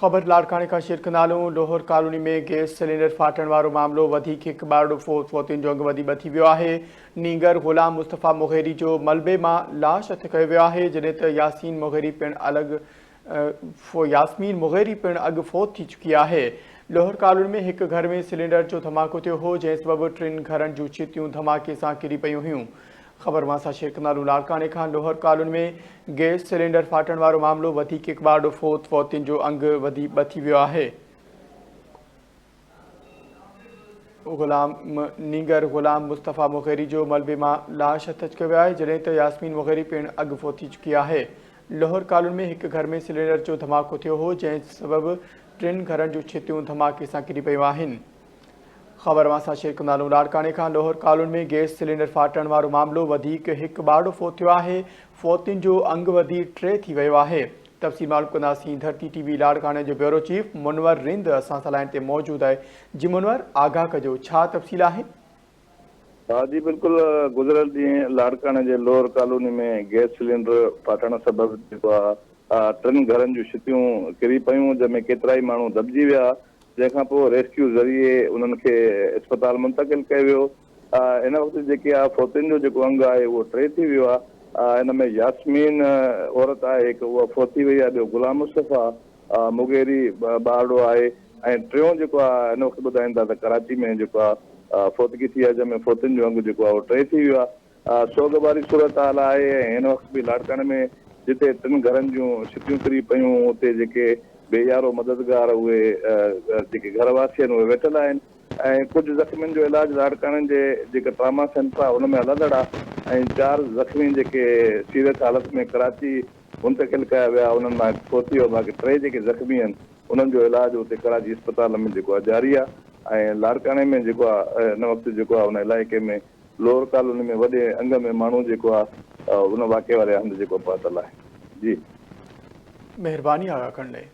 ख़बर लाड़काने का शेयर कंदालूं। लोहर कॉलोनी में गैस सिलेंडर फाटण वारो मामलो वधीक हिकु ॿारड़ो फ़ौतियुनि जो अंगु वधी थी वियो आहे। नीगर ग़ुलाम मुस्तफ़ा मुग़ेरी जो मलबे मां लाश हथ कयो वियो आहे, जॾहिं त यास्मीन मुग़ेरी पिणु अॻु फ़ौत थी चुकी आहे। लोहर कॉलोनी में हिकु घर में सिलेंडर जो धमाको थियो हो, जंहिं सबबि टिनि घरनि जूं छितियूं धमाके सां किरी पयूं हुयूं। ख़बर मां शेयर कंदालूं। लाड़काने खां लोहर कॉलोनी में गैस सिलेंडर फाटण वारो मामलो वधीक हिकु ॿारड़ो फ़ौतियुनि जो अंगु वधी थी वियो आहे। नीगर ग़ुलाम मुस्तफ़ा मुग़ेरी जो मलबे मां लाश हथ कयो वियो आहे, जॾहिं त यास्मीन मुग़ेरी पिणु अॻु फ़ौत थी चुकी आहे। लोहर कॉलोनी में हिकु घर में सिलेंडर जो धमाको थियो हो, जंहिं सबबि टिनि घरनि जूं छितियूं धमाके सां किरी पयूं आहिनि। ख़बर मां शेयर कंदालूं। लाड़काने खां लोहर कॉलोनी में गैस सिलेंडर फाटण वारो मामलो वधीक हिकु ॿारड़ो फ़ौत थियो आहे। फ़ौतियुनि जो अंगु वधी 3 थी वियो आहे। तफ़सील मालूम कंदासीं। धरती टीवी लाड़काने जो ब्यूरो चीफ मुनवर रिंद असां सां लाइन ते मौजूदु आहे। जी मुनवर, आगाह कजो, छा तफ़सील आहे? हाँ जी, बिल्कुल। गुज़िरियल ॾींहुं लाड़काने जे लोअर कॉलोनी में गैस सिलेंडर फाटण सबबि जेको आहे 3 घरनि जूं छितियूं किरी पयूं, जंहिंमें केतिरा ई माण्हू दॿिजी विया, जंहिंखां पोइ रेस्क्यू ज़रिए उन्हनि खे अस्पताल मुंतक़िल कयो वियो। हिन वक़्तु जेकी आहे फ़ौतियुनि जो जेको अंगु आहे उहो 3 थी वियो आहे। हिन में यास्मीन औरत आहे हिकु, उहा फ़ौत थी वई आहे। ॿियो ग़ुलाम मुस्तफ़ा मुग़ेरी ॿारड़ो आहे, ऐं टियों जेको आहे हिन वक़्तु ॿुधाइनि था त कराची में जेको आहे फ़ौतगी थी आहे, जंहिंमें फ़ौतियुनि जो अंगु जेको आहे उहो 3 थी वियो आहे। सोग वारी सूरत हाल आहे। ऐं हिन वक़्तु बि लाड़काने में जिते 3 घरनि जूं छितियूं किरी पयूं, उते जेके बेयारो मददगार उहे जेके घरवासी आहिनि उहे वेठल आहिनि, ऐं कुझु ज़ख़्मियुनि जो इलाजु लाड़काने जे जेका ट्रामा सेंटर आहे उन में हलंदड़ आहे, ऐं 4 ज़ख़्मी जेके सीरियस हालत में कराची मुंतक़िल कया विया, उन्हनि मां हिकु फ़ौत थी वियो। बाक़ी 3 जेके ज़ख़्मी आहिनि उन्हनि जो इलाजु उते कराची अस्पताल में जेको आहे जारी आहे। ऐं लाड़काने में जेको आहे हिन वक़्तु जेको आहे उन इलाइक़े में लोअर कॉलोनी में वॾे अंग में माण्हू जेको आहे उन वाक़े वारे हंधि जेको पहुतल आहे। जी, महिरबानी आगाह करण लाइ।